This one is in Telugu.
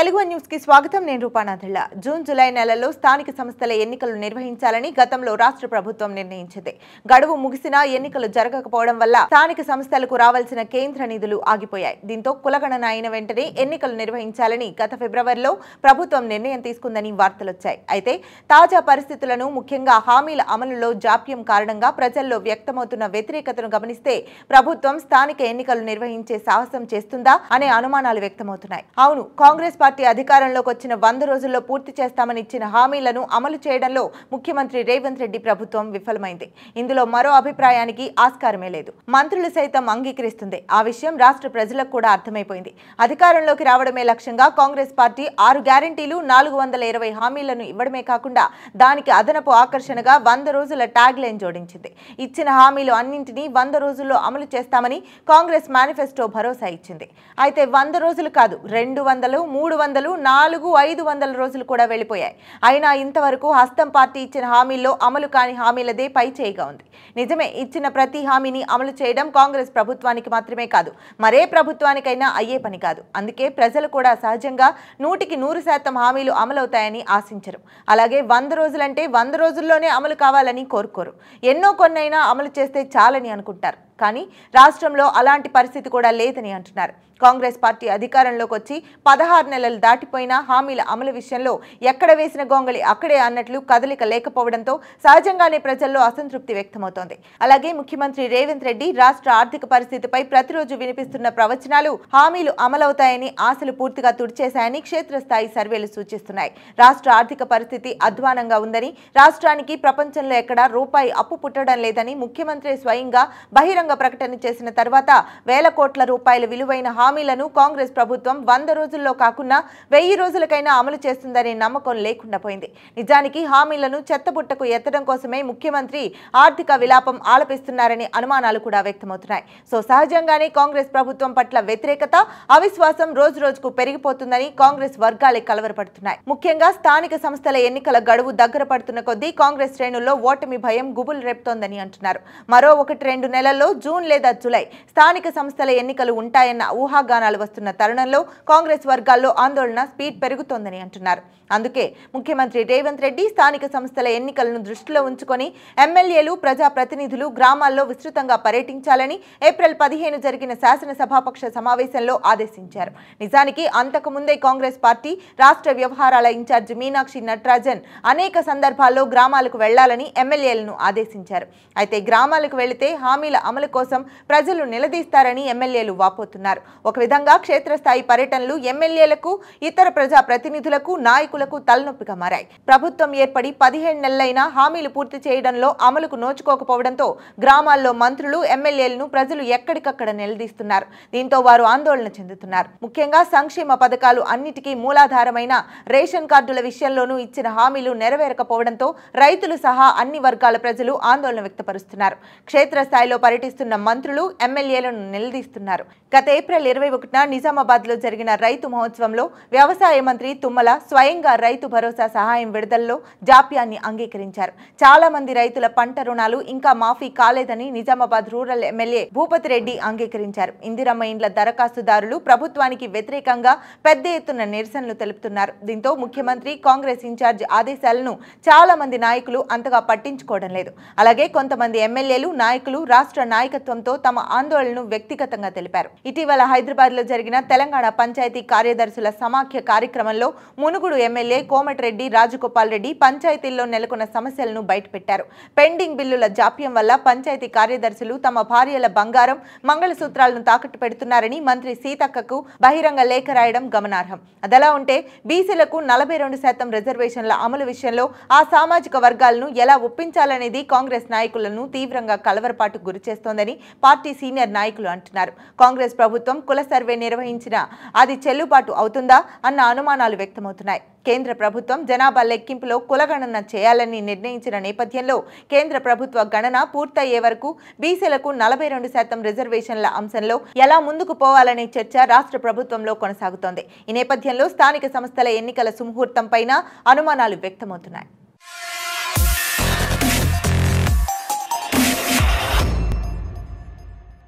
తెలుగు న్యూస్ కి స్వాగతం. నేను రూపానాథళ్ళ. జూన్ జూలై నెలల్లో స్థానిక సంస్థల ఎన్నికలు నిర్వహించాలని గతంలో రాష్ట్ర ప్రభుత్వం నిర్ణయించింది. గడువు ముగిసినా ఎన్నికలు జరగకపోవడం వల్ల స్థానిక సంస్థలకు రావాల్సిన కేంద్ర నిధులు ఆగిపోయాయి. దీంతో కులగణన అయిన వెంటనే ఎన్నికలు నిర్వహించాలని గత ఫిబ్రవరిలో ప్రభుత్వం నిర్ణయం తీసుకుందని వార్తలొచ్చాయి. అయితే తాజా పరిస్థితులను, ముఖ్యంగా హామీల అమలులో జాప్యం కారణంగా ప్రజల్లో వ్యక్తమవుతున్న వ్యతిరేకతను గమనిస్తే ప్రభుత్వం స్థానిక ఎన్నికలు నిర్వహించే సాహసం చేస్తుందా అనే అనుమానాలు వ్యక్తమవుతున్నాయి. అవును, కాంగ్రెస్ పార్టీ అధికారంలోకి వచ్చిన 100 రోజుల్లో పూర్తి చేస్తామని ఇచ్చిన హామీలను అమలు చేయడంలో ముఖ్యమంత్రి రేవంత్ రెడ్డి ప్రభుత్వం విఫలమైంది. ఇందులో మరో అభిప్రాయానికి ఆస్కారమే లేదు. మంత్రులు సైతం అంగీకరిస్తుంది. ఆ విషయం రాష్ట్ర ప్రజలకు కూడా అర్థమైపోయింది. అధికారంలోకి రావడమే లక్ష్యంగా కాంగ్రెస్ పార్టీ 6 గ్యారెంటీలు, 420 హామీలను ఇవ్వడమే కాకుండా దానికి అదనపు ఆకర్షణగా 100 రోజుల ట్యాగ్ లైన్ జోడించింది. ఇచ్చిన హామీలు అన్నింటినీ 100 రోజుల్లో అమలు చేస్తామని కాంగ్రెస్ మేనిఫెస్టో భరోసా ఇచ్చింది. అయితే 100 రోజులు కాదు, 200, 300, 400, 500 రోజులు కూడా వెళ్లిపోయాయి. అయినా ఇంతవరకు హస్తం పార్టీ ఇచ్చిన హామీల్లో అమలు కాని హామీలదే పై చేయిగా ఉంది. నిజమే, ఇచ్చిన ప్రతి హామీని అమలు చేయడం కాంగ్రెస్ ప్రభుత్వానికి మాత్రమే కాదు, మరే ప్రభుత్వానికైనా అయ్యే పని కాదు. అందుకే ప్రజలు కూడా సహజంగా 100% హామీలు అమలవుతాయని ఆశించరు. అలాగే 100 రోజులంటే 100 రోజుల్లోనే అమలు కావాలని కోరుకోరు. ఎన్నో కొన్నైనా అమలు చేస్తే చాలని అనుకుంటారు. కానీ రాష్ట్రంలో అలాంటి పరిస్థితి కూడా లేదని అంటున్నారు. కాంగ్రెస్ పార్టీ అధికారంలోకి వచ్చి 16 నెలలు దాటిపోయినా హామీల అమలు విషయంలో ఎక్కడ వేసిన గొంగళి అక్కడే అన్నట్లు కదలిక లేకపోవడంతో సహజంగానే ప్రజల్లో అసంతృప్తి వ్యక్తమవుతోంది. అలాగే ముఖ్యమంత్రి రేవంత్ రెడ్డి రాష్ట్ర ఆర్థిక పరిస్థితిపై ప్రతిరోజు వినిపిస్తున్న ప్రవచనాలు హామీలు అమలవుతాయని ఆశలు పూర్తిగా తుడిచేశాయని క్షేత్రస్థాయి సర్వేలు సూచిస్తున్నాయి. రాష్ట్ర ఆర్థిక పరిస్థితి అధ్వానంగా ఉందని, రాష్ట్రానికి ప్రపంచంలో ఎక్కడా రూపాయి అప్పు పుట్టడం లేదని ముఖ్యమంత్రి స్వయంగా బహిరంగ ప్రకటన చేసిన తర్వాత వేల కోట్ల రూపాయల విలువైన హామీలను కాంగ్రెస్ ప్రభుత్వం 100 రోజుల్లో కాకుండా 1000 రోజులకైనా అమలు చేస్తుందనే నమ్మకం లేకుండా పోయింది. నిజానికి హామీలను చెత్తబుట్టకు ఎత్తడం కోసమే ముఖ్యమంత్రి ఆర్థిక విలాపం ఆలపిస్తున్నారనే అనుమానాలు కూడా వ్యక్తమవుతున్నాయి. సో సహజంగానే కాంగ్రెస్ ప్రభుత్వం పట్ల వ్యతిరేకత, అవిశ్వాసం రోజు రోజుకు పెరిగిపోతుందని కాంగ్రెస్ వర్గాలే కలవరపడుతున్నాయి. ముఖ్యంగా స్థానిక సంస్థల ఎన్నికల గడువు దగ్గర పడుతున్న కొద్దీ కాంగ్రెస్ శ్రేణుల్లో ఓటమి భయం గుబులు రేపుతోందని అంటున్నారు. మరో 1-2 నెలల్లో జూన్ లేదా జూలై స్థానిక సంస్థల ఎన్నికలు ఉంటాయన్న ఊహాగానాలు వస్తున్న తరుణంలో కాంగ్రెస్ వర్గాల్లో ఆందోళన స్పీడ్ పెరుగుతోందని అంటున్నారు. అందుకే ముఖ్యమంత్రి రేవంత్ రెడ్డి స్థానిక సంస్థల ఎన్నికలను దృష్టిలో ఉంచుకొని ఎమ్మెల్యేలు, ప్రజాప్రతినిధులు గ్రామాల్లో విస్తృతంగా పర్యటించాలని ఏప్రిల్ 15 జరిగిన శాసనసభాపక్ష సమావేశంలో ఆదేశించారు. నిజానికి అంతకు ముందే కాంగ్రెస్ పార్టీ రాష్ట్ర వ్యవహారాల ఇన్ఛార్జి మీనాక్షి నటరాజన్ అనేక సందర్భాల్లో గ్రామాలకు వెళ్లాలని ఎమ్మెల్యేలను ఆదేశించారు. అయితే గ్రామాలకు వెళితే హామీల అమలు కోసం ప్రజలు నిలదీస్తారని ఎమ్మెల్యేలు వాపోతున్నారు. ఒక విధంగా క్షేత్రస్థాయి పర్యటనలు ఎమ్మెల్యేలకు, ఇతర ప్రజా ప్రతినిధులకు, నాయకులకు తలనొప్పిగా మారాయి. ప్రభుత్వం ఏర్పడి 15 నెలలైనా హామీలు పూర్తి చేయడంలో అమలుకు నోచుకోకపోవడంతో గ్రామాల్లో మంత్రులు, ఎమ్మెల్యేలను ప్రజలు ఎక్కడికక్కడ నిలదీస్తున్నారు. దీంతో వారు ఆందోళన చెందుతున్నారు. ముఖ్యంగా సంక్షేమ పథకాలు అన్నిటికీ మూలాధారమైన రేషన్ కార్డుల విషయంలోనూ ఇచ్చిన హామీలు నెరవేరకపోవడంతో రైతులు సహా అన్ని వర్గాల ప్రజలు ఆందోళన వ్యక్తపరుస్తున్నారు. క్షేత్రస్థాయిలో పర్యటిస్తున్న మంత్రులు, ఎమ్మెల్యేలను నిలదీస్తున్నారు. గత ఏప్రిల్ 21న నిజామాబాద్ లో జరిగిన రైతు మహోత్సవంలో వ్యవసాయ మంత్రి తుమ్మల స్వయంగా రైతు భరోసా సహాయం విడుదలలో జాప్యాన్ని అంగీకరించారు. చాలా మంది రైతుల పంట రుణాలు ఇంకా మాఫీ కాలేదని నిజామాబాద్ రూరల్ ఎమ్మెల్యే భూపతి రెడ్డి అంగీకరించారు. ఇందిరమ్మ ఇండ్ల దరఖాస్తుదారులు ప్రభుత్వానికి వ్యతిరేకంగా పెద్ద ఎత్తున నిరసనలు తెలుపుతున్నారు. దీంతో ముఖ్యమంత్రి, కాంగ్రెస్ ఇన్ఛార్జ్ ఆదేశాలను చాలా మంది నాయకులు అంతగా పట్టించుకోవడం లేదు. అలాగే కొంతమంది ఎమ్మెల్యేలు, నాయకులు రాష్ట్ర నాయకత్వంతో తమ ఆందోళనను వ్యక్తిగతంగా తెలిపారు. ఇటీవల హైదరాబాద్ లో జరిగిన తెలంగాణ పంచాయతీ కార్యదర్శుల సమాఖ్య కార్యక్రమంలో మునుగుడు ఎమ్మెల్యే కోమటిరెడ్డి రాజగోపాల్ రెడ్డి పంచాయతీల్లో నెలకొన్న సమస్యలను బయటపెట్టారు. పెండింగ్ బిల్లుల జాప్యం వల్ల పంచాయతీ కార్యదర్శులు తమ భార్యల బంగారం, మంగళసూత్రాలను తాకట్టు పెడుతున్నారని మంత్రి సీతక్కకు బహిరంగ లేఖ రాయడం గమనార్హం. అదలా ఉంటే బీసీలకు 42% రిజర్వేషన్ల అమలు విషయంలో ఆ సామాజిక వర్గాలను ఎలా ఒప్పించాలనేది కాంగ్రెస్ నాయకులను తీవ్రంగా కలవరపాటుకు గురిచేస్తోందని పార్టీ సీనియర్ నాయకులు అంటున్నారు. కాంగ్రెస్ ప్రభుత్వం కుల సర్వే నిర్వహించినా అది చెల్లుబాటు అవుతుందా అన్న అనుమానాలు వ్యక్తమవుతున్నాయి. కేంద్ర ప్రభుత్వం జనాభా లెక్కింపులో కులగణన చేయాలని నిర్ణయించిన నేపథ్యంలో కేంద్ర ప్రభుత్వ గణన పూర్తయ్యే వరకు బీసీలకు 42% రిజర్వేషన్ల అంశంలో ఎలా ముందుకు పోవాలనే చర్చ రాష్ట్ర ప్రభుత్వంలో కొనసాగుతోంది. ఈ నేపథ్యంలో స్థానిక సంస్థల ఎన్నికల సుముహూర్తంపైన అనుమానాలు వ్యక్తమవుతున్నాయి.